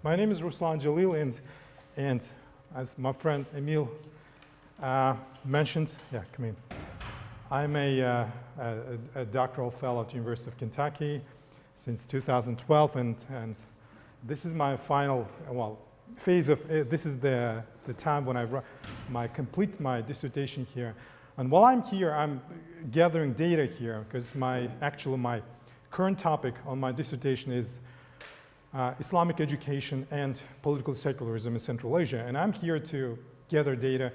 My name is Rouslan Jalil, and as my friend Emil mentioned, yeah, come in. I'm a doctoral fellow at the University of Kentucky since 2012, and this is my final, phase of, this is the time when I complete my dissertation here. And while I'm here, I'm gathering data here, because my current topic on my dissertation is Islamic education and political secularism in Central Asia. And I'm here to gather data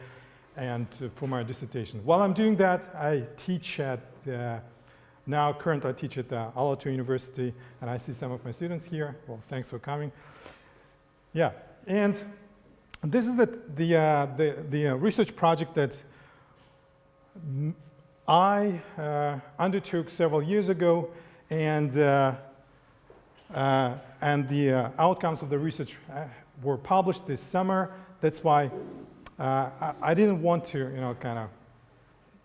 and for my dissertation. While I'm doing that, I teach at, currently I teach at Jalil University, and I see some of my students here. Well, thanks for coming. Yeah, and this is the research project that I undertook several years ago, and the outcomes of the research were published this summer. That's why I didn't want to, kind of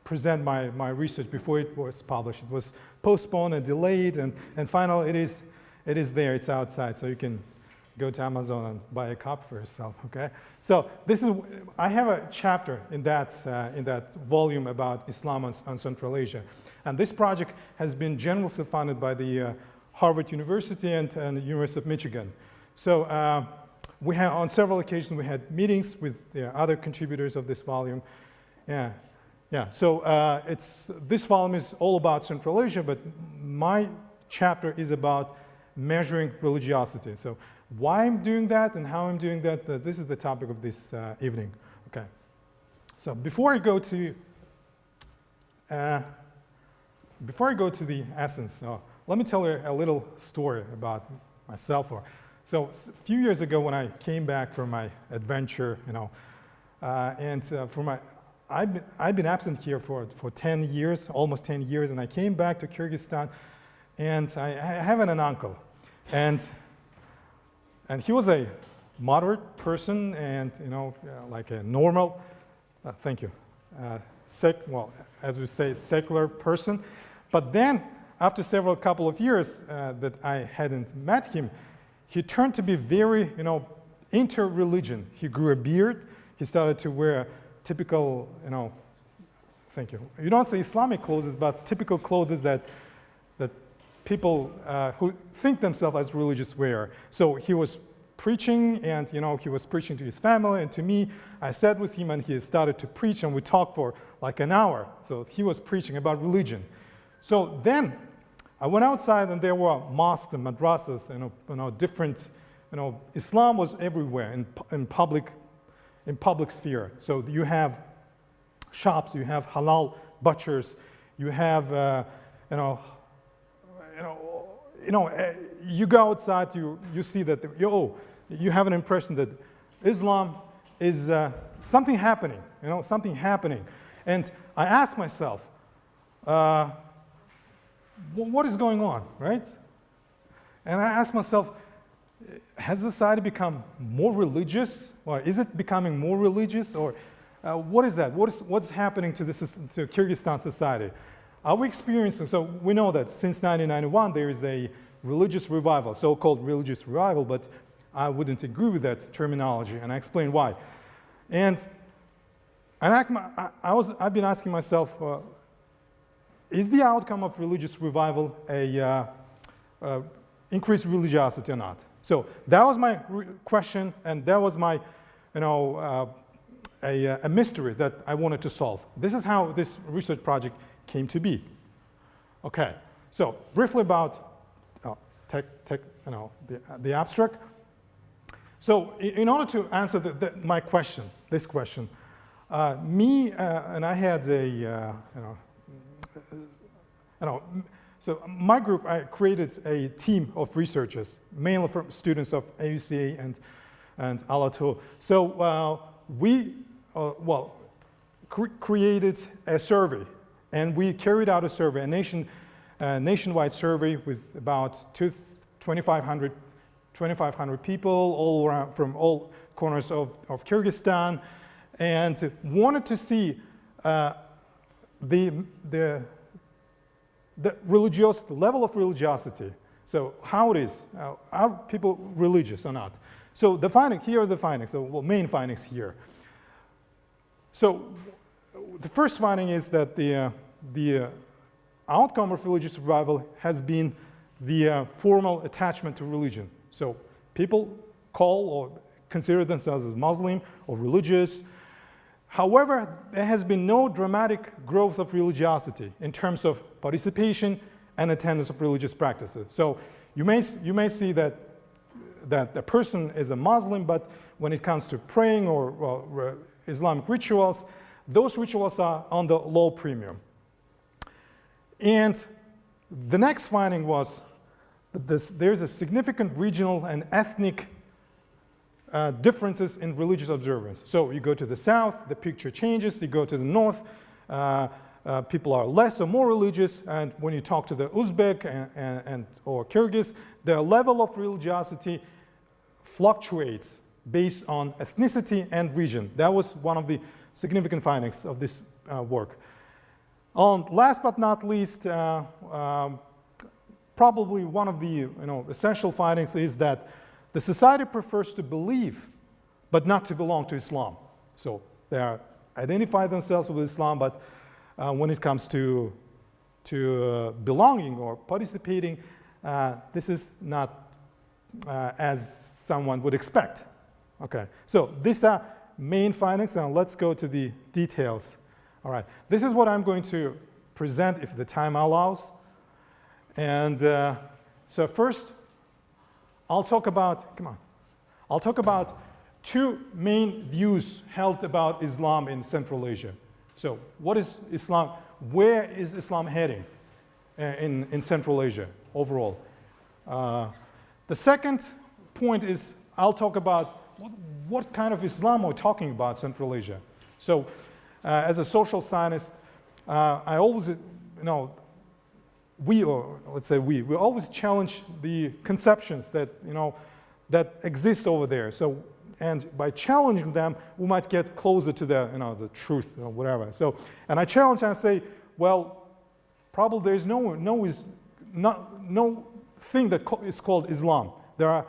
present my research before it was published. It was postponed and delayed, and finally it is there. It's outside, so you can go to Amazon and buy a copy for yourself. Okay. So I have a chapter in that volume about Islam and Central Asia, and this project has been generously funded by the Harvard University and the University of Michigan. So we have, on several occasions, we had meetings with the other contributors of this volume. Yeah. So this volume is all about Central Asia, but my chapter is about measuring religiosity. So why I'm doing that and how I'm doing that, this is the topic of this evening. Okay. So before I go to the essence, let me tell you a little story about myself. So a few years ago, when I came back from my adventure, I've been absent here for 10 years, almost 10 years, and I came back to Kyrgyzstan, and I have an uncle, and he was a moderate person, and like a normal, thank you, as we say, secular person. But then, after couple of years that I hadn't met him, he turned to be very, into religion. He grew a beard. He started to wear typical, thank you. You don't say Islamic clothes, but typical clothes that people who think themselves as religious wear. So he was preaching, and he was preaching to his family and to me. I sat with him, and he started to preach, and we talked for like an hour. So he was preaching about religion. So then I went outside, and there were mosques and madrasas, different, Islam was everywhere in public sphere. So you have shops, you have halal butchers, you have, you go outside, you see that, you have an impression that Islam is something happening, something happening. And I asked myself, what is going on, right? And I asked myself, has society become more religious, or is it becoming more religious, or what is that? What's happening to Kyrgyzstan society? Are we experiencing? So we know that since 1991 there is a religious revival, so-called religious revival, but I wouldn't agree with that terminology, and I explain why. And I've been asking myself, is the outcome of religious revival a increased religiosity or not? So that was my question, and that was my, a mystery that I wanted to solve. This is how this research project came to be. Okay, so briefly about the abstract. So in order to answer my question, this question, and I had so my group, I created a team of researchers, mainly from students of AUCA and Jalil. So we created a survey, and we carried out a survey, a nationwide survey with about 2,500 people all around from all corners of Kyrgyzstan, and wanted to see the level of religiosity. So how it is, are people religious or not? So the findings, here are the findings, so well, main findings here. So the first finding is that the outcome of religious survival has been the formal attachment to religion. So people call or consider themselves as Muslim or religious. However, there has been no dramatic growth of religiosity in terms of participation and attendance of religious practices. So you may see that a person is a Muslim, but when it comes to praying or Islamic rituals, those rituals are on the low premium. And the next finding was that there's a significant regional and ethnic differences in religious observance. So you go to the south, the picture changes. You go to the north, people are less or more religious. And when you talk to the Uzbek or Kyrgyz, their level of religiosity fluctuates based on ethnicity and region. That was one of the significant findings of this work. Last but not least, probably one of the essential findings is that the society prefers to believe, but not to belong to Islam. So they identify themselves with Islam, but when it comes to belonging or participating, this is not as someone would expect. Okay, so these are main findings, and let's go to the details. All right, this is what I'm going to present if the time allows. And so first, I'll talk about two main views held about Islam in Central Asia. So what is Islam? Where is Islam heading in Central Asia overall? The second point is I'll talk about what kind of Islam we're talking about Central Asia. So as a social scientist, I always, we always challenge the conceptions that, that exist over there. So, and by challenging them, we might get closer to the truth or whatever. So, and I challenge and say, well, probably there's no thing that is called Islam. There are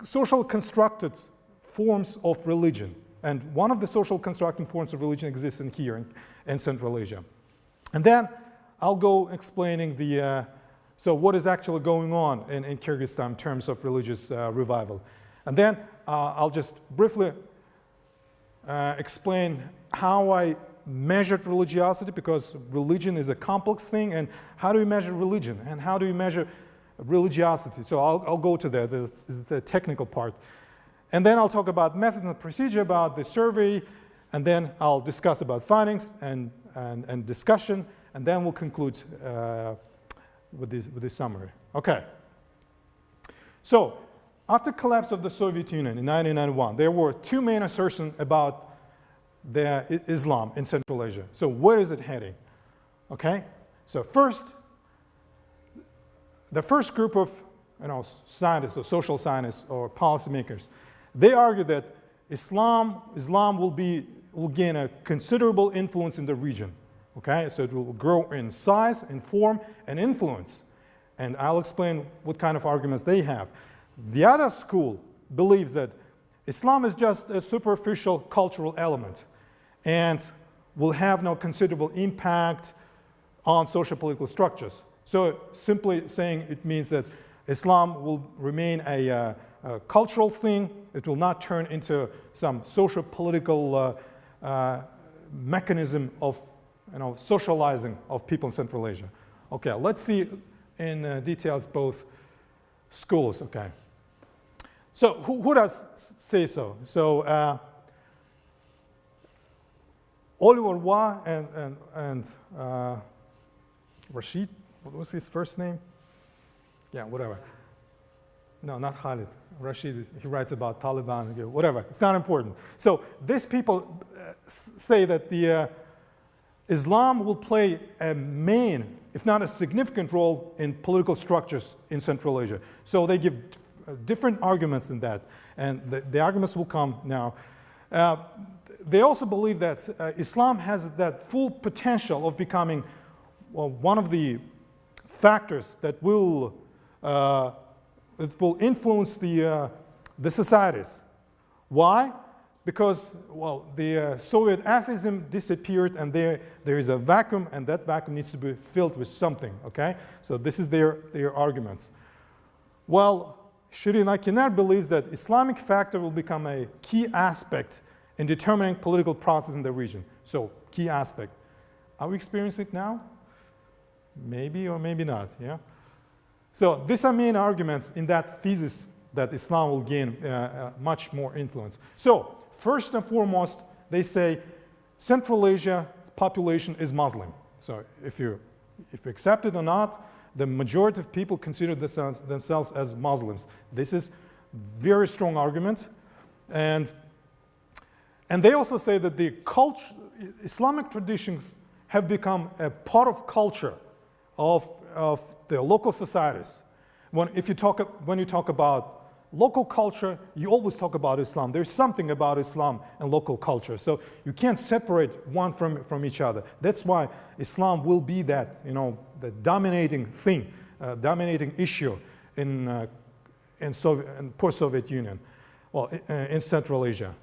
social constructed forms of religion. And one of the social constructing forms of religion exists here in Central Asia. And then I'll go explaining so what is actually going on in Kyrgyzstan in terms of religious revival. And then I'll just briefly explain how I measured religiosity, because religion is a complex thing, and how do we measure religion, and how do we measure religiosity? So I'll go to that, the technical part. And then I'll talk about method and procedure, about the survey, and then I'll discuss about findings and discussion, and then we'll conclude with this summary. Okay. So after collapse of the Soviet Union in 1991, there were two main assertions about Islam in Central Asia. So where is it heading? Okay. So first, the first group of scientists or social scientists or policymakers, they argue that Islam will gain a considerable influence in the region. Okay, so it will grow in size, in form, and influence. And I'll explain what kind of arguments they have. The other school believes that Islam is just a superficial cultural element and will have no considerable impact on social political structures. So simply saying it means that Islam will remain a cultural thing. It will not turn into some social political mechanism of socializing of people in Central Asia. Okay, let's see in details both schools. Okay, so who does say so? So Oliver Waugh and Rashid, what was his first name? Yeah, whatever. No, not Khalid. Rashid, he writes about Taliban, whatever. It's not important. So these people say that Islam will play a main, if not a significant role in political structures in Central Asia. So they give different arguments in that, and the arguments will come now. They also believe that Islam has that full potential of becoming one of the factors that will will influence the societies. Why? Because, well, the Soviet atheism disappeared, and there is a vacuum, and that vacuum needs to be filled with something, okay? So this is their arguments. Well, Shirin Akinar believes that Islamic factor will become a key aspect in determining political process in the region. So, key aspect. Are we experiencing it now? Maybe or maybe not, yeah? So these are main arguments in that thesis that Islam will gain much more influence. So, first and foremost, they say Central Asia population is Muslim. So if you accept it or not, the majority of people consider themselves as Muslims. This is very strong argument. And they also say that the Islamic traditions have become a part of culture of the local societies. When you talk about local culture, you always talk about Islam. There's something about Islam and local culture. So you can't separate one from each other. That's why Islam will be that, the dominating thing, dominating issue in post-Soviet Union, well, in Central Asia.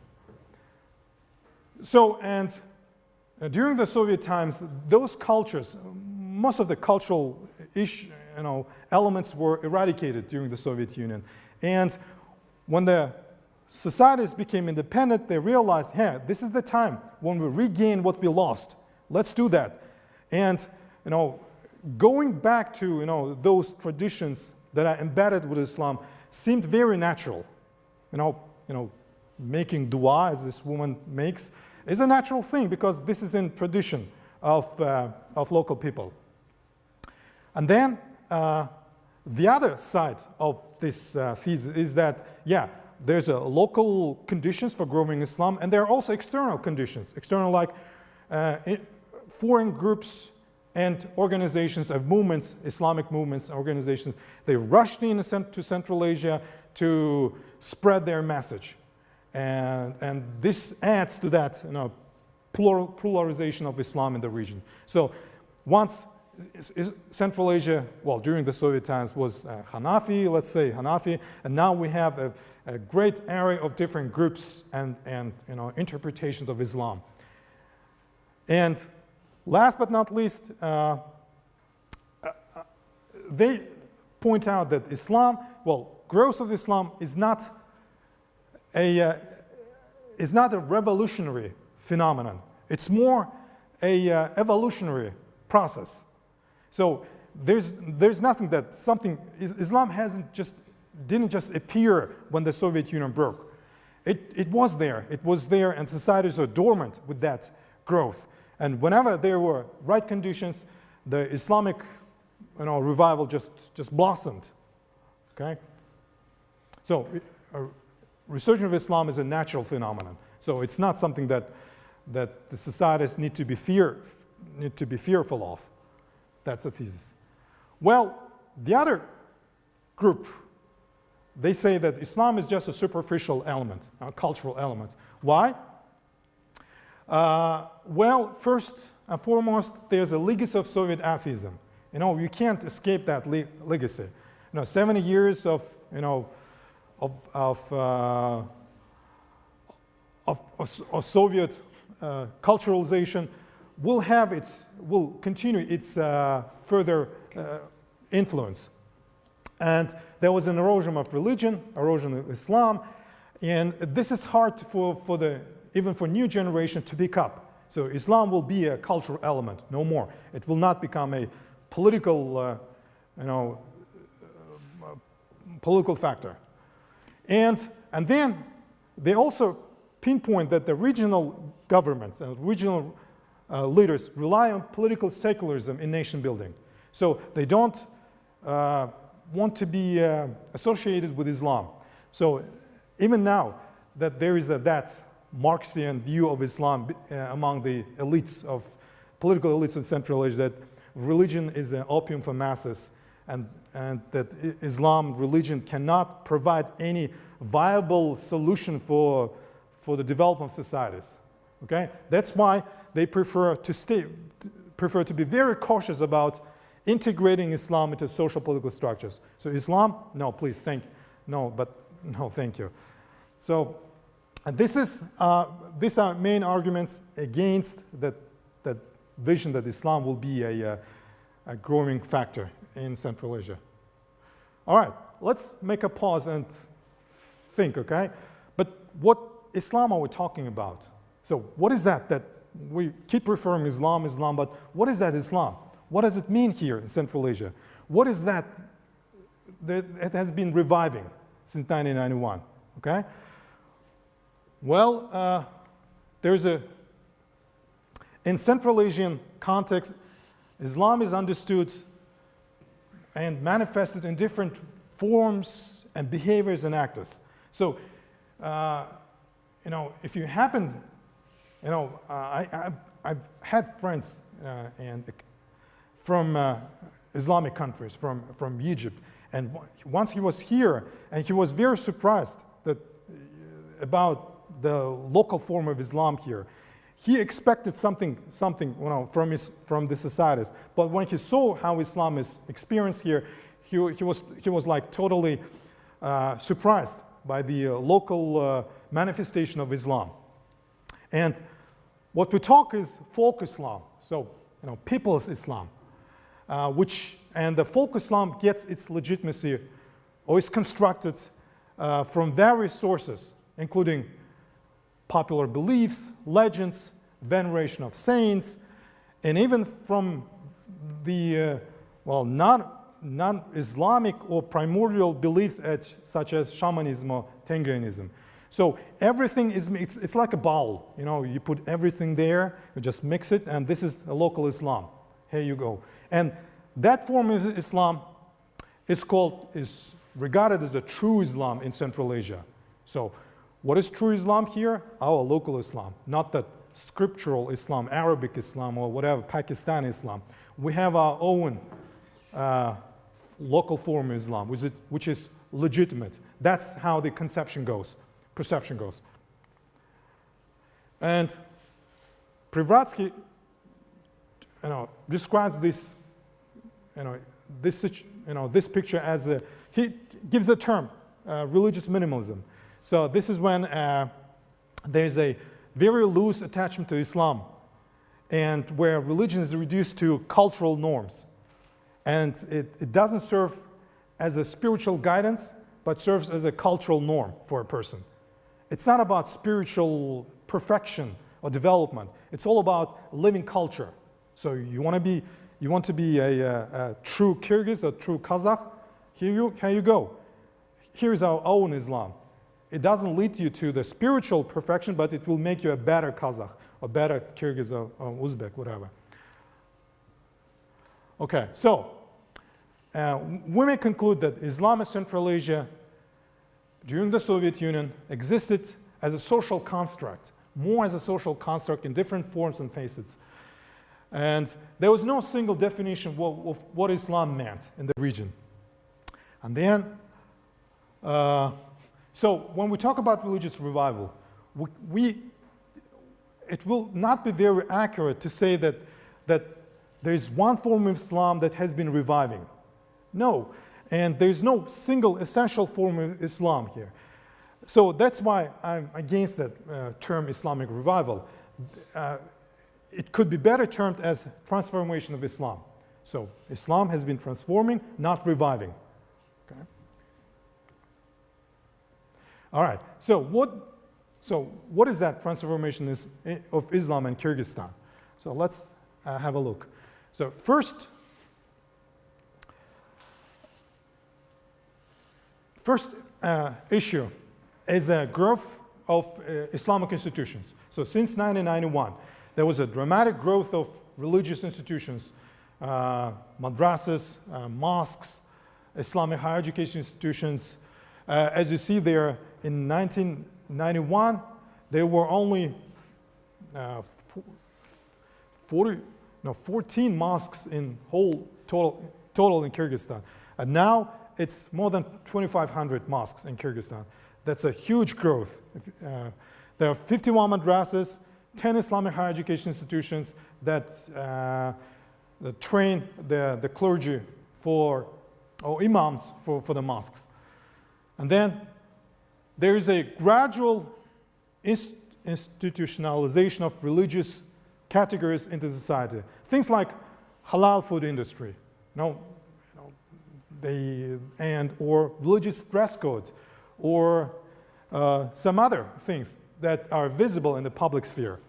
So, and during the Soviet times, those cultures, most of the cultural elements were eradicated during the Soviet Union. And when the societies became independent, they realized, hey, this is the time when we regain what we lost. Let's do that. And going back to those traditions that are embedded with Islam seemed very natural. Making dua, as this woman makes, is a natural thing because this is in tradition of local people. And then the other side of this thesis is that, there's local conditions for growing Islam, and there are also external conditions, like foreign groups and organizations of movements, Islamic movements, organizations. They rushed to Central Asia to spread their message. And this adds to that pluralization of Islam in the region. So once Central Asia, well, during the Soviet times was Hanafi, let's say Hanafi, and now we have a great array of different groups and interpretations of Islam. And last but not least, they point out that Islam, growth of Islam is not a revolutionary phenomenon. It's more a evolutionary process. So there's nothing that Islam didn't just appear when the Soviet Union broke. It was there, and societies are dormant with that growth. And whenever there were right conditions, the Islamic revival just blossomed. Okay? So resurgence of Islam is a natural phenomenon. So it's not something that the societies need to be fearful of. That's a thesis. Well, the other group, they say that Islam is just a superficial element, a cultural element. Why? Well, first and foremost, there's a legacy of Soviet atheism. You can't escape that legacy. 70 years of Soviet culturalization will continue its further influence. And there was an erosion of religion, erosion of Islam, and this is hard even for new generation to pick up. So Islam will be a cultural element, no more. It will not become a political, political factor. And then they also pinpoint that the regional governments and regional leaders rely on political secularism in nation building. So they don't want to be associated with Islam. So even now that there is that Marxian view of Islam among the political elites of Central Asia, that religion is an opium for masses, and that Islam religion cannot provide any viable solution for the development of societies. Okay, that's why they prefer to be very cautious about integrating Islam into social political structures. So Islam, no, please, no, thank you. So these are main arguments against that vision that Islam will be a growing factor in Central Asia. All right, let's make a pause and think, okay? But what Islam are we talking about? So what is that we keep referring Islam, but what is that Islam? What does it mean here in Central Asia? What is that it has been reviving since 1991, okay? Well, in Central Asian context, Islam is understood and manifested in different forms and behaviors and actors. So, if you happen, I've had friends from Islamic countries, from Egypt, and once he was here, and he was very surprised about the local form of Islam here. He expected something from the societies, but when he saw how Islam is experienced here, he was like totally surprised by the local manifestation of Islam. And what we talk is folk Islam, so people's Islam, and the folk Islam gets its legitimacy or is constructed from various sources, including popular beliefs, legends, veneration of saints, and even from the non-Islamic or primordial beliefs such as shamanism or Tengrianism. So everything it's like a bowl, you put everything there, you just mix it, and this is a local Islam. Here you go. And that form of Islam is regarded as a true Islam in Central Asia. So what is true Islam here? Our local Islam, not that scriptural Islam, Arabic Islam, or whatever, Pakistani Islam. We have our own local form of Islam, which is legitimate. That's how the perception goes. And Prevratsky, describes this, this picture as he gives a term, religious minimalism. So this is when there's a very loose attachment to Islam, and where religion is reduced to cultural norms. And it doesn't serve as a spiritual guidance, but serves as a cultural norm for a person. It's not about spiritual perfection or development. It's all about living culture. So you want to be a true Kyrgyz, a true Kazakh, here you go. Here's our own Islam. It doesn't lead you to the spiritual perfection, but it will make you a better Kazakh, or better Kyrgyz or Uzbek, whatever. Okay, so we may conclude that Islam in Central Asia during the Soviet Union existed as a social construct, more as a social construct in different forms and facets. And there was no single definition of what Islam meant in the region. And then, so when we talk about religious revival, it will not be very accurate to say that there is one form of Islam that has been reviving. No, and there's no single essential form of Islam here. So that's why I'm against that term Islamic revival. It could be better termed as transformation of Islam. So Islam has been transforming, not reviving. Okay. All right. So what is that transformation of Islam in Kyrgyzstan? So let's have a look. So first issue is a growth of Islamic institutions. So since 1991, there was a dramatic growth of religious institutions, madrasas, mosques, Islamic higher education institutions. As you see there, in 1991, there were only 14 mosques in total in Kyrgyzstan. And now it's more than 2,500 mosques in Kyrgyzstan. That's a huge growth. There are 51 madrasas, 10 Islamic higher education institutions that train the clergy or imams for the mosques. And then there is a gradual institutionalization of religious categories into society. Things like halal food industry, or religious dress code, or some other things that are visible in the public sphere.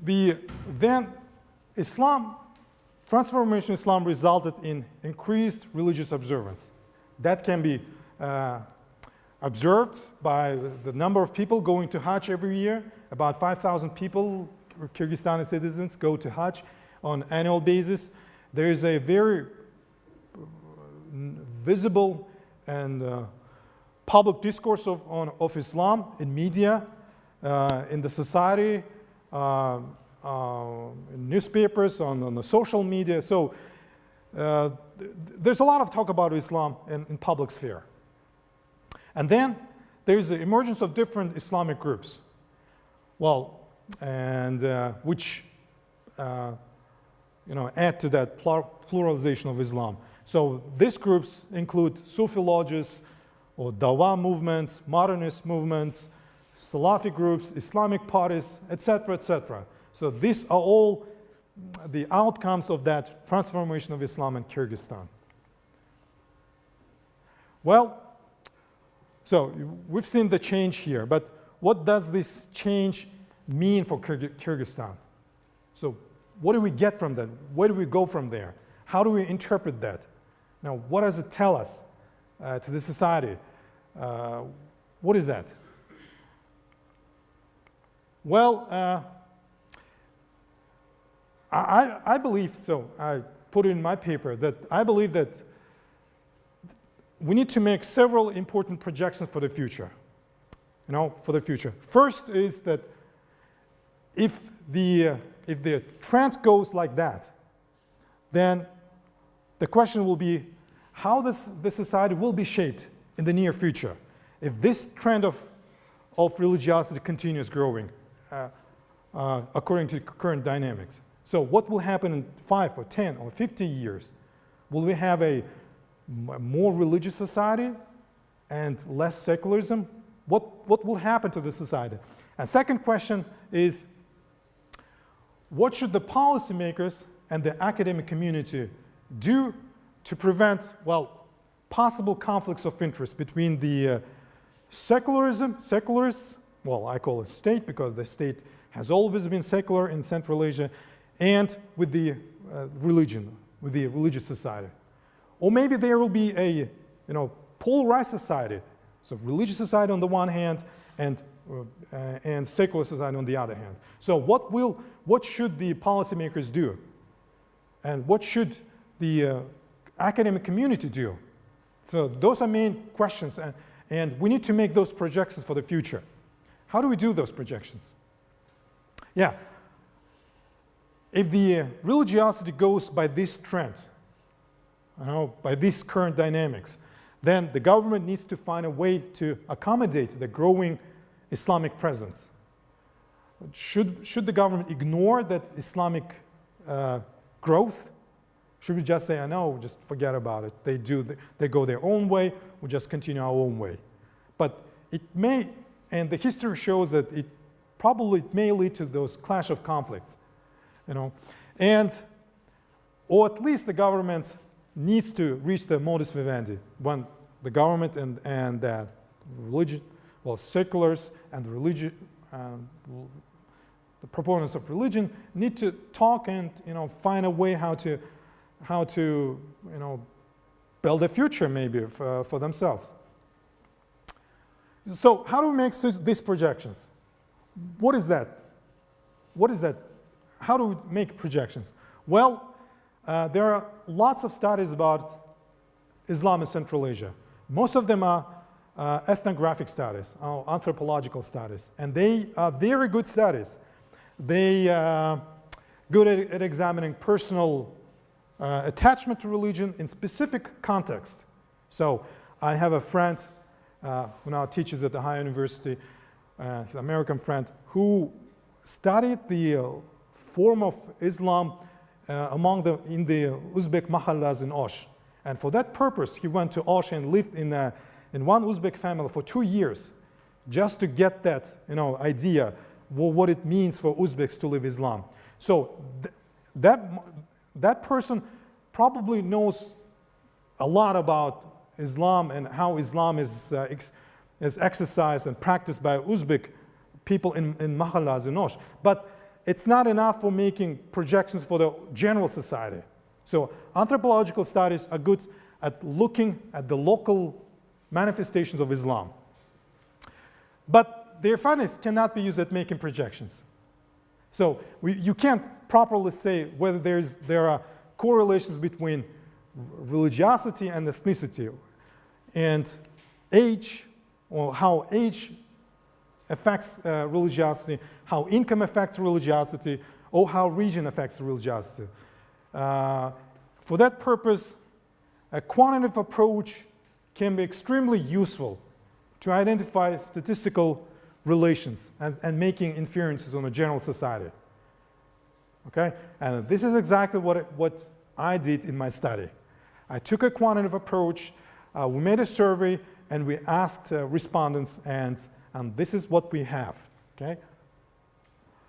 Then transformation of Islam resulted in increased religious observance. That can be observed by the number of people going to Hajj every year. About 5,000 people, Kyrgyzstani citizens, go to Hajj on an annual basis. There is a very visible and public discourse of Islam in media, in the society, in newspapers, on the social media. So there's a lot of talk about Islam in public sphere. And then there's the emergence of different Islamic groups. Well, and which add to that pluralization of Islam. So these groups include Sufi lodges, or Dawah movements, modernist movements, Salafi groups, Islamic parties, etc., etc. So these are all the outcomes of that transformation of Islam in Kyrgyzstan. Well, so we've seen the change here, but what does this change mean for Kyrgyzstan? So what do we get from that? Where do we go from there? How do we interpret that? Now, what does it tell us to the society? What is that? Well, I believe, so I put it in my paper, that I believe that we need to make several important projections for the future. For the future. First is that if the trend goes like that, then the question will be how this society will be shaped in the near future if this trend of religiosity continues growing according to current dynamics. So what will happen in 5 or 10 or 50 years? Will we have a more religious society and less secularism? What will happen to the society? And second question is, what should the policymakers and the academic community do to prevent, possible conflicts of interest between the secularists, I call it state because the state has always been secular in Central Asia, and with the religion, with the religious society. Or maybe there will be a polarized society, so religious society on the one hand and secular society on the other hand. So what should the policymakers do? And what should the academic community do? So those are main questions, and we need to make those projections for the future. How do we do those projections? Yeah, if the religiosity goes by this trend, by these current dynamics, then the government needs to find a way to accommodate the growing Islamic presence. Should the government ignore that Islamic growth? Should we just say, no, just forget about it. They go their own way, we'll just continue our own way. But it may, and the history shows that it may lead to those clash of conflicts, or at least the government needs to reach the modus vivendi when the government and the religion, seculars and the proponents of religion need to talk and find a way how to build a future maybe for themselves. So how do we make these projections? What is that? How do we make projections? Well, there are lots of studies about Islam in Central Asia. Most of them are ethnographic studies, anthropological studies, and they are very good studies. They are good at examining personal attachment to religion in specific context. So I have a friend who now teaches at the higher university, an American friend, who studied the form of Islam in the Uzbek mahallas in Osh. And for that purpose, he went to Osh and lived in one Uzbek family for 2 years, just to get that idea what it means for Uzbeks to live Islam. So that person probably knows a lot about Islam and how Islam is exercised and practiced by Uzbek people in mahallas in Osh. But it's not enough for making projections for the general society. So anthropological studies are good at looking at the local manifestations of Islam. But their findings cannot be used at making projections. So you can't properly say whether there are correlations between religiosity and ethnicity, and age, or how age affects religiosity, how income affects religiosity, or how region affects religiosity. For that purpose, a quantitative approach can be extremely useful to identify statistical relations and making inferences on a general society. Okay? And this is exactly what I did in my study. I took a quantitative approach, we made a survey, and we asked respondents, and this is what we have. Okay?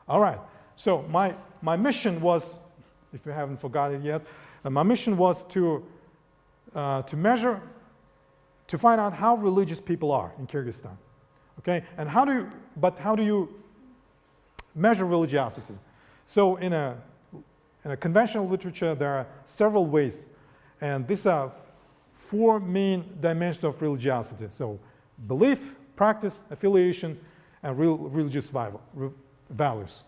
All right. So my mission was, if you haven't forgotten it yet, my mission was to measure, to find out how religious people are in Kyrgyzstan. Okay? And how do you measure religiosity? So in a conventional literature, there are several ways, and these are 4 main dimensions of religiosity. So belief, practice, affiliation, and religious values.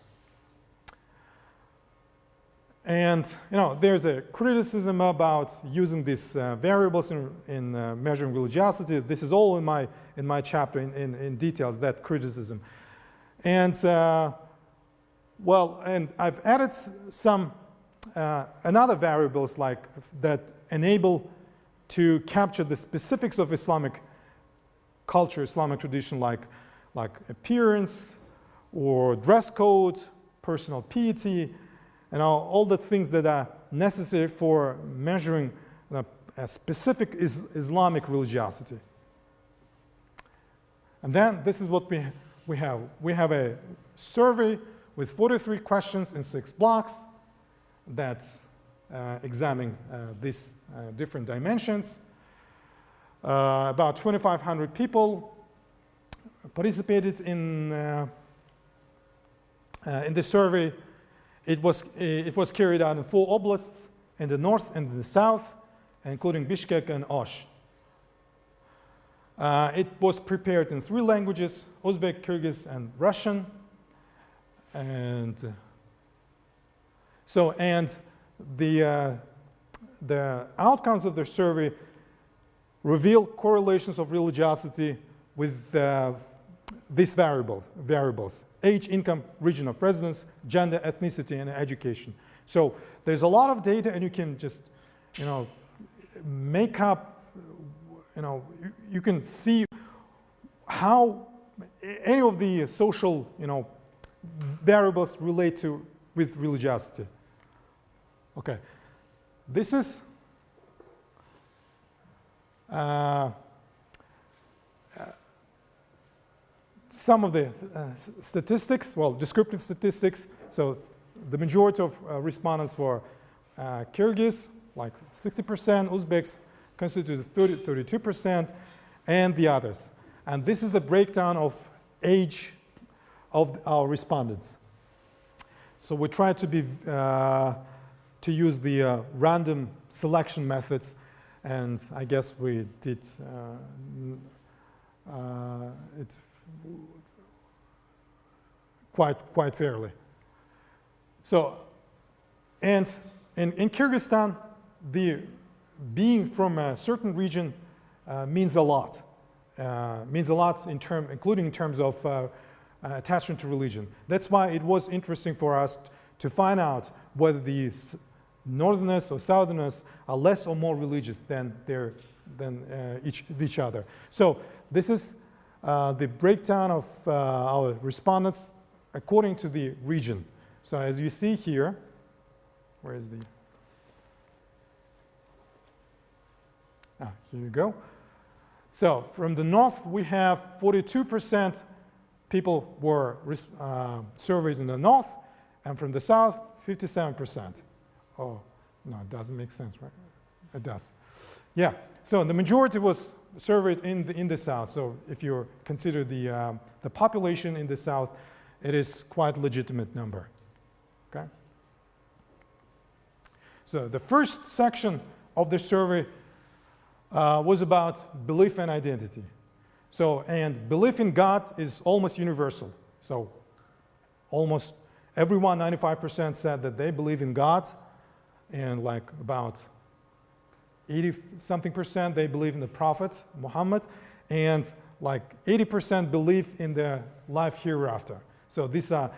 And there's a criticism about using these variables in measuring religiosity. This is all in my chapter in details, that criticism. And and I've added some another variables like that enable to capture the specifics of Islamic culture, Islamic tradition, like appearance or dress code, personal piety, and all the things that are necessary for measuring a specific Islamic religiosity. And then this is what we have. We have a survey with 43 questions in 6 blocks that examine these different dimensions. About 2,500 people participated in the survey. It was carried out in 4 oblasts, in the north and in the south, including Bishkek and Osh. It was prepared in 3 languages: Uzbek, Kyrgyz, and Russian. And the outcomes of the survey reveal correlations of religiosity with these variables: age, income, region of residence, gender, ethnicity, and education. So there's a lot of data, and you can just, make up, you can see how any of the social, variables relate with religiosity. Okay, this is some of the statistics, descriptive statistics. So the majority of respondents were Kyrgyz, like 60%, Uzbeks constituted 32%, and the others. And this is the breakdown of age of our respondents. So we tried to use the random selection methods, and I guess we did it quite fairly. So, and in Kyrgyzstan, being from a certain region means a lot. Including in terms of attachment to religion. That's why it was interesting for us to find out whether the northerners or southerners are less or more religious than each other. So this is the breakdown of our respondents according to the region. So as you see here, where is the, here you go. So from the north, we have 42% people were surveyed in the north, and from the south, 57%. Oh, no, it doesn't make sense, right? It does. Yeah, so the majority was surveyed in the south. So if you consider the population in the south, it is quite a legitimate number, okay? So the first section of the survey was about belief and identity. So, and belief in God is almost universal. So almost everyone, 95% said that they believe in God, and like about 80-something%, they believe in the Prophet Muhammad, and like 80% believe in the life hereafter. So these are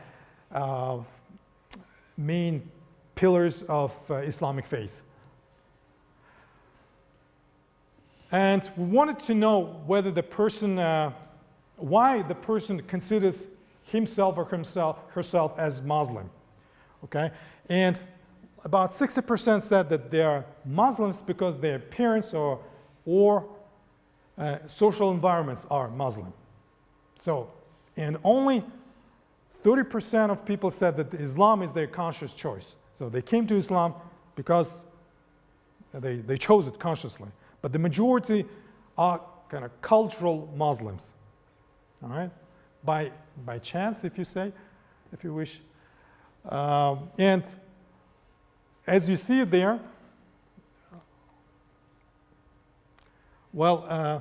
main pillars of Islamic faith. And we wanted to know whether the person, why the person considers himself or herself as Muslim, okay? And about 60% said that they are Muslims because their parents or social environments are Muslim. So, and only 30% of people said that Islam is their conscious choice. So they came to Islam because they chose it consciously. But the majority are kind of cultural Muslims, all right? By chance, if you say, if you wish. And as you see there, well,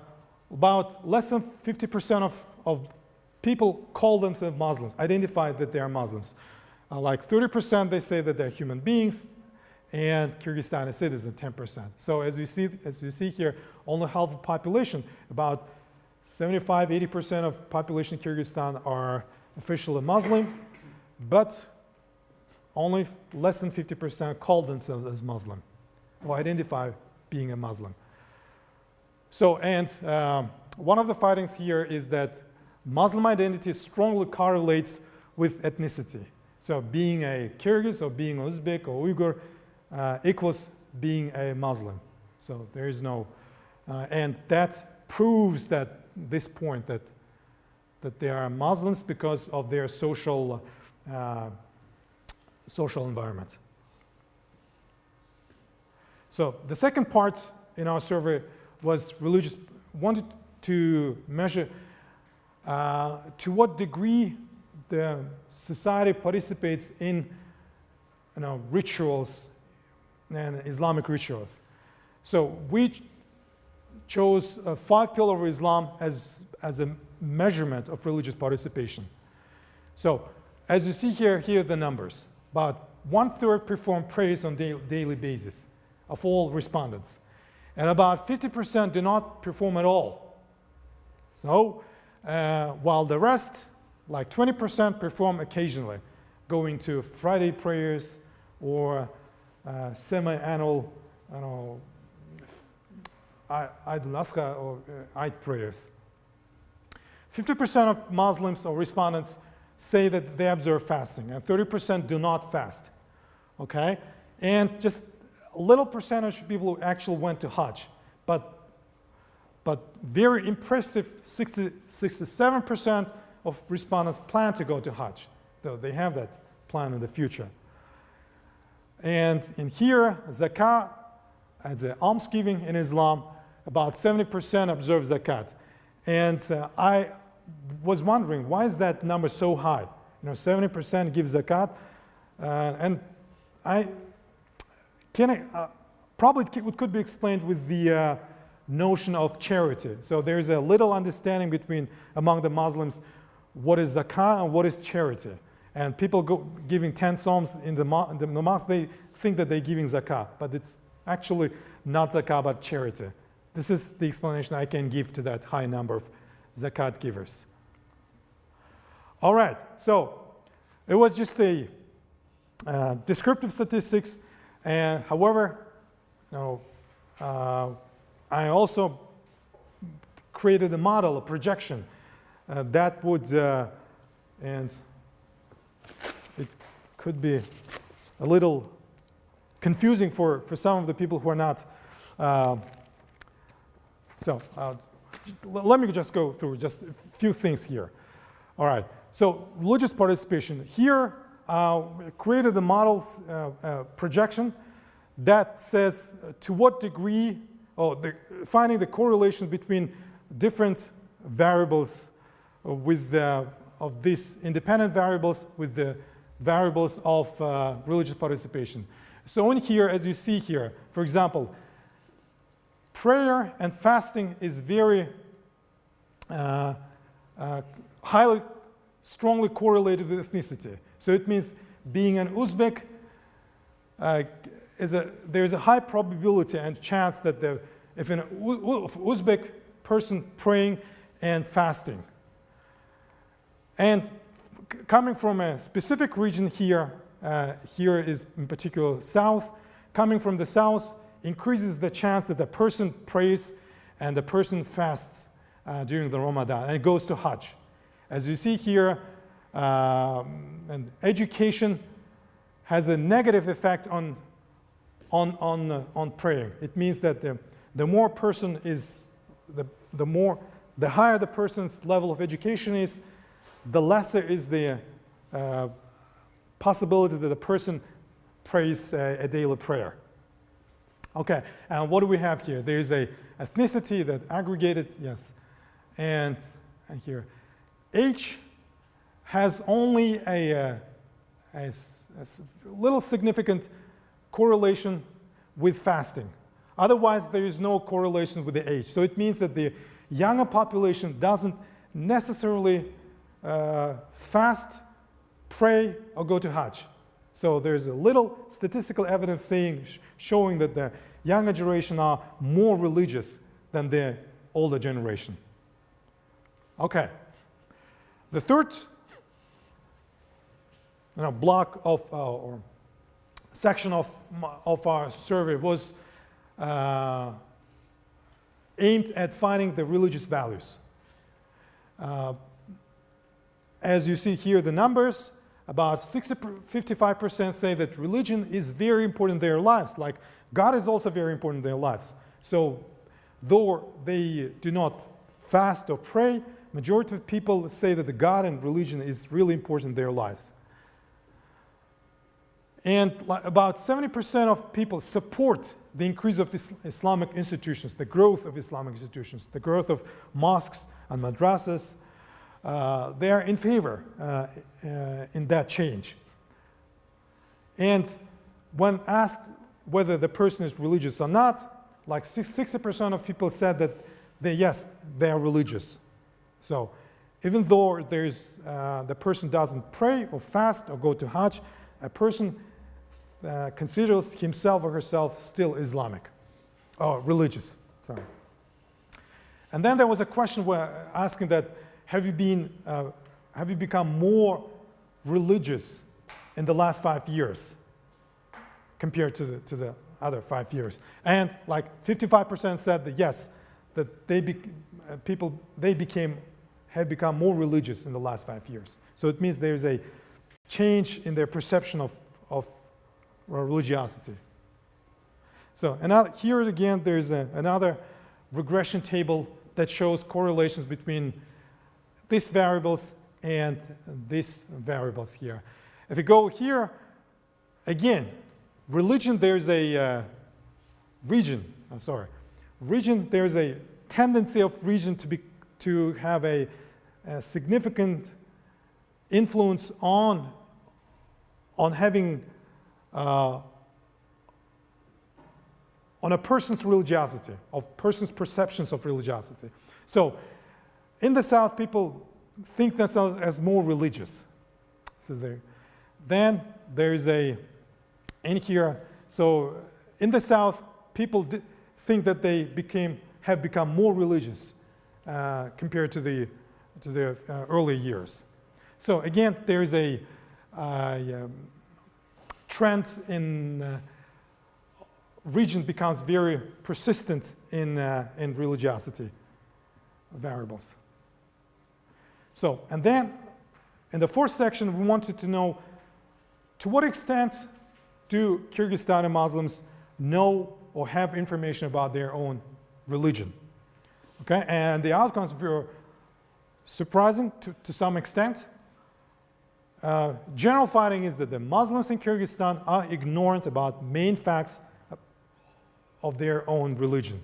about less than 50% of people call themselves Muslims, identify that they are Muslims. Like 30% they say that they're human beings, and Kyrgyzstani citizens 10%. So as you see here, only half the population, about 75-80% of population in Kyrgyzstan are officially Muslim, but only less than 50% call themselves as Muslim or identify being a Muslim. So, and one of the findings here is that Muslim identity strongly correlates with ethnicity. So being a Kyrgyz or being Uzbek or Uyghur equals being a Muslim. So there is no, and that proves that this point that they are Muslims because of their social environment. So the second part in our survey was religious. Wanted to measure to what degree the society participates in rituals and Islamic rituals. So we chose 5 pillars of Islam as a measurement of religious participation. So as you see here are the numbers. About 1/3 perform prayers on daily basis of all respondents. And about 50% do not perform at all. So while the rest, like 20%, perform occasionally, going to Friday prayers or semi-annual, Eid al-Adha or Eid prayers. 50% of Muslims or respondents say that they observe fasting, and 30% do not fast, okay? And just a little percentage of people who actually went to Hajj, but very impressive 67% of respondents plan to go to Hajj, though they have that plan in the future. And in here, zakah, as an almsgiving in Islam, about 70% observe zakat. And I was wondering, why is that number so high? 70% give zakat, and probably it could be explained with the notion of charity. So there is a little understanding among the Muslims what is zakah and what is charity. And people giving 10 psalms in the mosque, they think that they're giving zakah, but it's actually not zakah, but charity. This is the explanation I can give to that high number of zakat givers. All right, so it was just a descriptive statistics, and however, I also created a model, a projection that would, and it could be a little confusing for some of the people who are not. Let me just go through just a few things here. All right, so religious participation. Here, we created a model projection that says to what degree, finding the correlations between different variables with of these independent variables with the variables of religious participation. So in here, as you see here, for example, prayer and fasting is very strongly correlated with ethnicity. So it means being an Uzbek, there's a high probability and chance that if an Uzbek person praying and fasting, and coming from a specific region here, here is in particular south, coming from the south increases the chance that the person prays and the person fasts during the Ramadan and goes to Hajj. As you see here, and education has a negative effect on praying. It means that the more person is, the higher the person's level of education is, the lesser is the possibility that the person prays a daily prayer. Okay, and what do we have here? There's a ethnicity that aggregated, yes, and here, age has only a little significant correlation with fasting. Otherwise, there is no correlation with the age. So it means that the younger population doesn't necessarily fast, pray, or go to Hajj. So there's a little statistical evidence showing that the younger generation are more religious than the older generation. Okay. The third block of or section of our survey was aimed at finding the religious values. As you see here, the numbers, about 55% say that religion is very important in their lives, like God is also very important in their lives. So though they do not fast or pray, majority of people say that the God and religion is really important in their lives. And about 70% of people support the increase of Islamic institutions, the growth of Islamic institutions, the growth of mosques and madrasas. They are in favor in that change. And when asked whether the person is religious or not, like 60% of people said that yes, they are religious. So even though the person doesn't pray or fast or go to Hajj, a person considers himself or herself still Islamic, or religious, sorry. And then there was a question asking that, have you become more religious in the last 5 years compared to the other 5 years? And like 55% said that yes, that have become more religious in the last 5 years. So it means there's a change in their perception of religiosity. So here again, there's another regression table that shows correlations between these variables and these variables here. If you go here, again, religion, there's a region, there's a tendency of region to have a significant influence on having on a person's religiosity, of person's perceptions of religiosity. So in the South, people think themselves as more religious. Then there's in here, so in the South, people think that they have become more religious compared to the early years. So again, there's a trend in region becomes very persistent in religiosity variables. So, and then in the fourth section, we wanted to know to what extent do Kyrgyzstani Muslims know or have information about their own religion? Okay, and the outcomes were surprising to some extent. General finding is that the Muslims in Kyrgyzstan are ignorant about main facts of their own religion.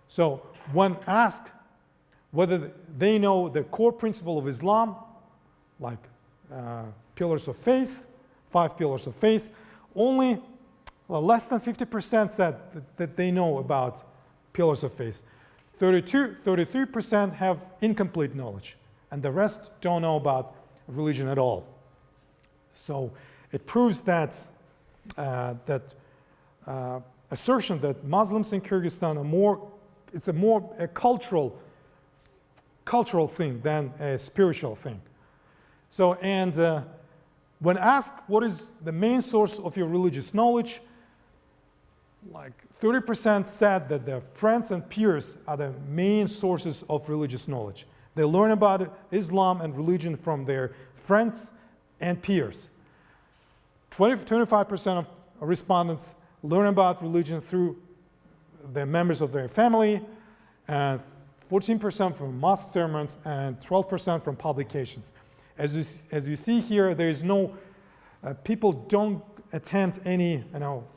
So when asked whether they know the core principle of Islam, like pillars of faith, 5 pillars of faith, only less than 50% said that they know about pillars of faith. 33% have incomplete knowledge, and the rest don't know about religion at all. So it proves that assertion that Muslims in Kyrgyzstan are more, it's a more a cultural thing than a spiritual thing. So, and when asked what is the main source of your religious knowledge, like 30% said that their friends and peers are the main sources of religious knowledge. They learn about Islam and religion from their friends and peers. 25% of respondents learn about religion through the members of their family, and 14% from mosque sermons, and 12% from publications. As you see here, there is no, people don't attend any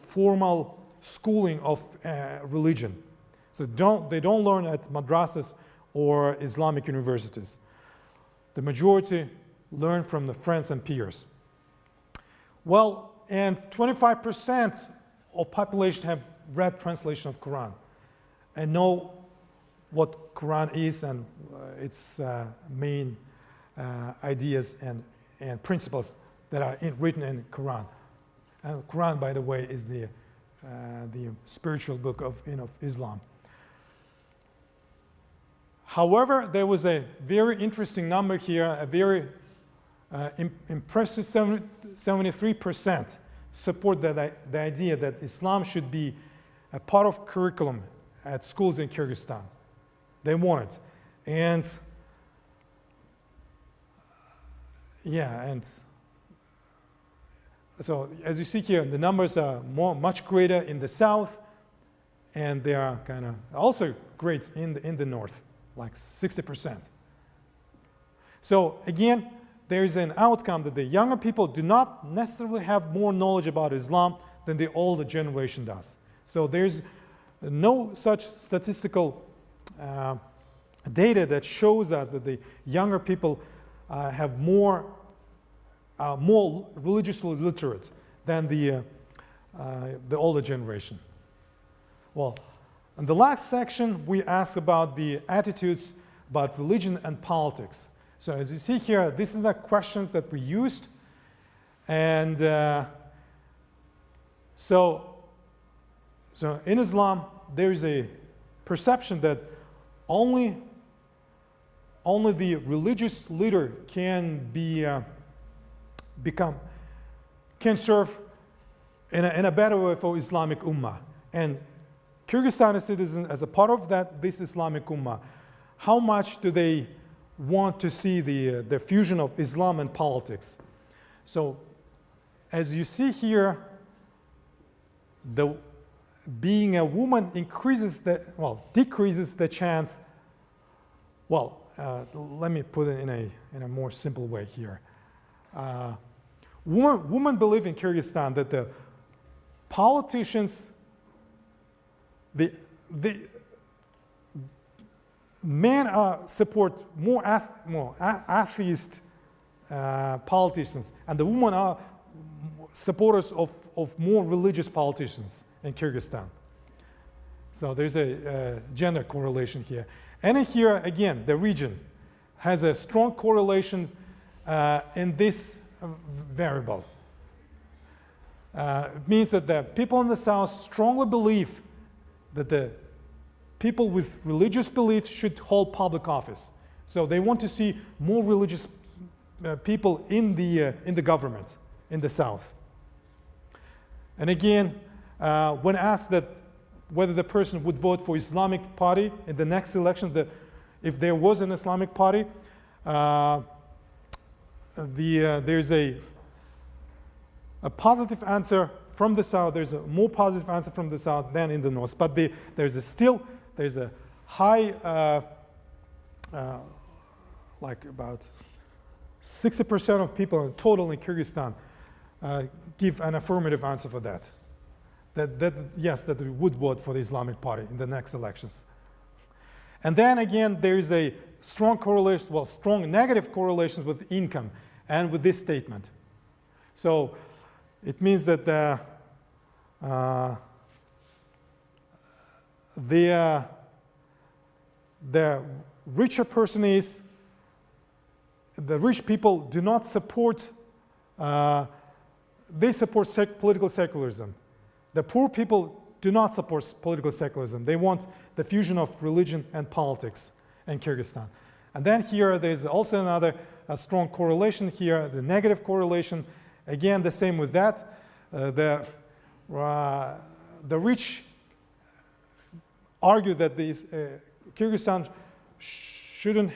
formal schooling of religion. So they don't learn at madrasas or Islamic universities. The majority learn from the friends and peers. Well, and 25% of population have read translation of Quran and know what Quran is and its main ideas and principles that are written in Quran. And Quran, by the way, is the spiritual book of Islam. However, there was a very interesting number here, a very impressive 73% support the idea that Islam should be a part of curriculum at schools in Kyrgyzstan. They want it. And yeah, and so as you see here, the numbers are much greater in the south, and they are kind of also great in the north, like 60%. So again, there is an outcome that the younger people do not necessarily have more knowledge about Islam than the older generation does. So there's no such statistical data that shows us that the younger people have more religiously literate than the older generation. Well, in the last section, we asked about the attitudes about religion and politics. So as you see here, these are the questions that we used. And so in Islam, there is a perception that only the religious leader can can serve in a better way for Islamic Ummah. And Kyrgyzstani citizens, as a part of this Islamic Ummah, how much do they want to see the fusion of Islam and politics? So as you see here, being a woman decreases the chance. Well, let me put it in a more simple way here. Women believe in Kyrgyzstan that the politicians, the men support more atheist politicians, and the women are supporters of more religious politicians in Kyrgyzstan. So there's a gender correlation here. And here, again, the region has a strong correlation in this variable. It means that the people in the south strongly believe that the people with religious beliefs should hold public office. So they want to see more religious people in the government in the south. And again, when asked that whether the person would vote for Islamic party in the next election, if there was an Islamic party, there's a a positive answer from the south. There's a more positive answer from the south than in the north. But there's a high, like about 60% of people in total in Kyrgyzstan give an affirmative answer for that. Yes, that we would vote for the Islamic Party in the next elections. And then again, there is a strong correlation, well, strong negative correlations with income and with this statement. So it means that the richer person is, the rich people do not support, they support political secularism. The poor people do not support political secularism. They want the fusion of religion and politics in Kyrgyzstan. And then here, there's also another strong correlation here, the negative correlation. Again, the same with that. The rich argue that Kyrgyzstan shouldn't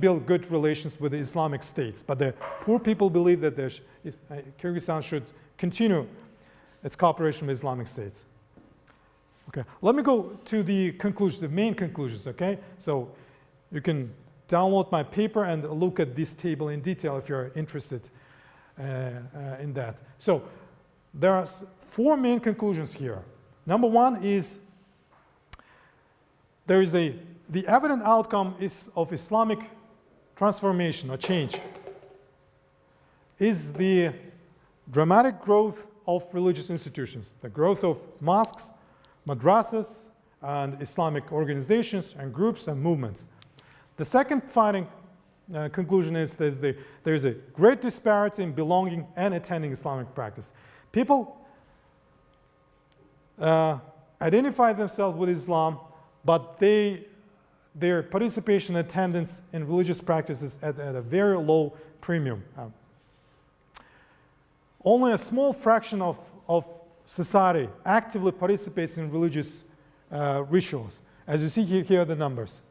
build good relations with the Islamic states. But the poor people believe that Kyrgyzstan should continue its cooperation with Islamic states. Okay, let me go to the conclusions, the main conclusions, okay? So you can download my paper and look at this table in detail if you're interested in that. So there are 4 main conclusions here. Number 1 is the evident outcome of Islamic transformation or change is the dramatic growth of religious institutions, the growth of mosques, madrasas, and Islamic organizations and groups and movements. The second finding conclusion is that there's a great disparity in belonging and attending Islamic practice. People identify themselves with Islam, but their participation and attendance in religious practices at a very low premium. Only a small fraction of society actively participates in religious rituals. As you see here are the numbers.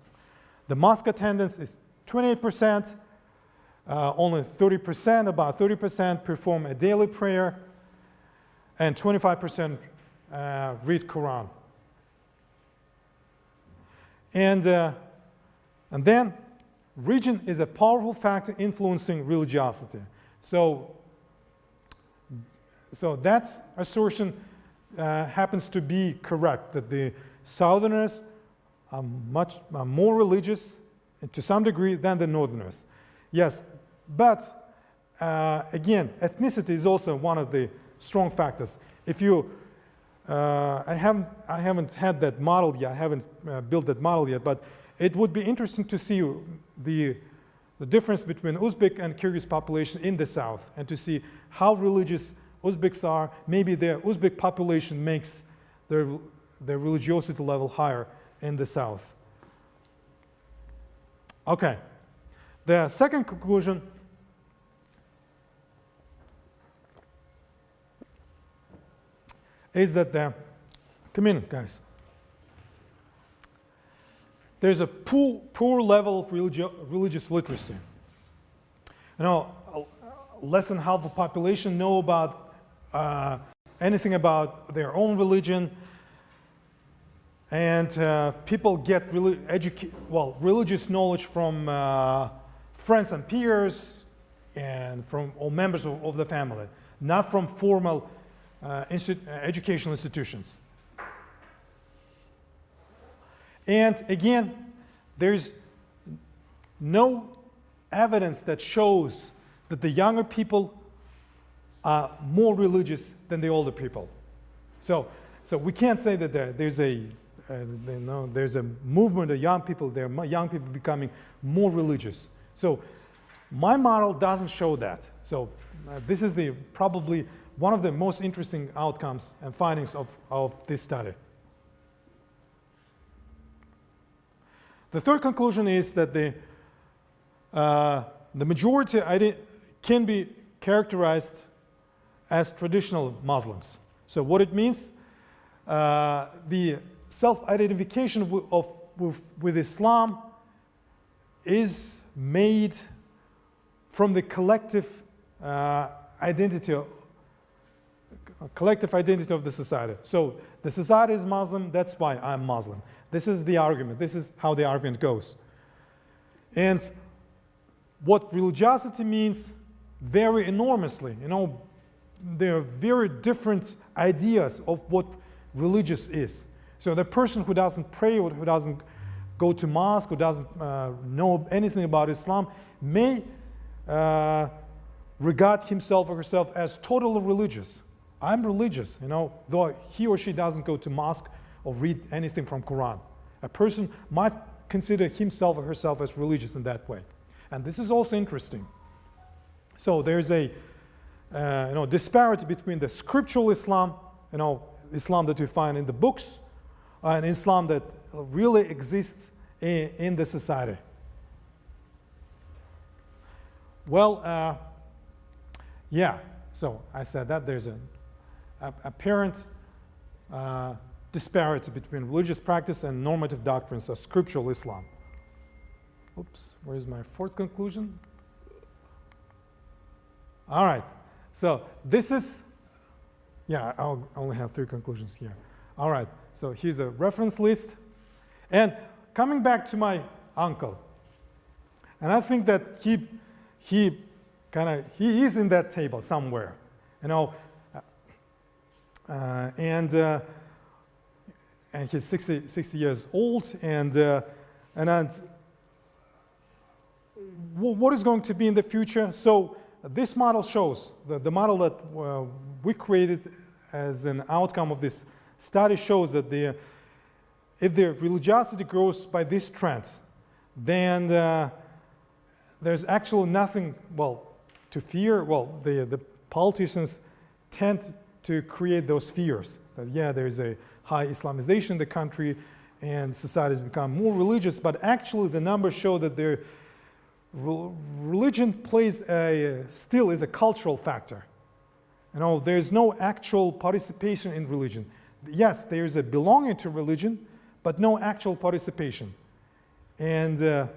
The mosque attendance is 28%, only 30%, about 30% perform a daily prayer, and 25% read Quran. And then region is a powerful factor influencing religiosity. So that assertion happens to be correct, that the Southerners are much more religious to some degree than the Northerners. Yes, but again, ethnicity is also one of the strong factors. If you, I haven't had that model yet, I haven't built that model yet, but it would be interesting to see the difference between Uzbek and Kyrgyz population in the south, and to see how religious Uzbeks are. Maybe the Uzbek population makes their religiosity level higher in the south. Okay, the second conclusion is that come in, guys. There's a poor level of religious literacy. You know, less than half the population know about anything about their own religion, and people get religious knowledge from friends and peers and from all members of the family, not from formal educational institutions. And again, there's no evidence that shows that the younger people are more religious than the older people. So we can't say that there's a movement of young people becoming more religious. So my model doesn't show that. So this is probably one of the most interesting outcomes and findings of this study. The third conclusion is that the majority can be characterized as traditional Muslims. So what it means, the self-identification with Islam is made from the collective identity, collective identity of the society. So the society is Muslim, that's why I'm Muslim. This is the argument. This is how the argument goes. And what religiosity means vary enormously. You know, there are very different ideas of what religious is. So the person who doesn't pray or who doesn't go to mosque, who doesn't know anything about Islam, may regard himself or herself as totally religious. I'm religious, you know, though he or she doesn't go to mosque or read anything from Quran. A person might consider himself or herself as religious in that way. And this is also interesting. So there's a disparity between the scriptural Islam, Islam that you find in the books, and Islam that really exists in the society. Well, yeah, so I said that there's an apparent disparity between religious practice and normative doctrines of scriptural Islam. Oops, where's my fourth conclusion? All right, so this is, yeah, I'll only have 3 conclusions here. All right, so here's a reference list. And coming back to my uncle, and I think that he is in that table somewhere, and he's 60 years old, and what is going to be in the future? So this model shows, the model that we created as an outcome of this study shows that if the religiosity grows by this trend, then there's actually nothing, to fear. Well, the politicians tend to create those fears that, yeah, there's a high Islamization in the country and society has become more religious, but actually the numbers show that religion still is a cultural factor. There's no actual participation in religion. Yes, there's a belonging to religion, but no actual participation. And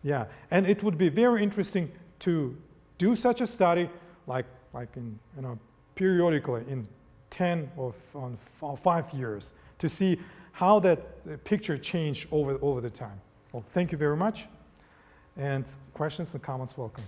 yeah, and it would be very interesting to do such a study, like in periodically in 10 or 5 years, to see how that picture changed over the time. Well, thank you very much. And questions and comments, welcome.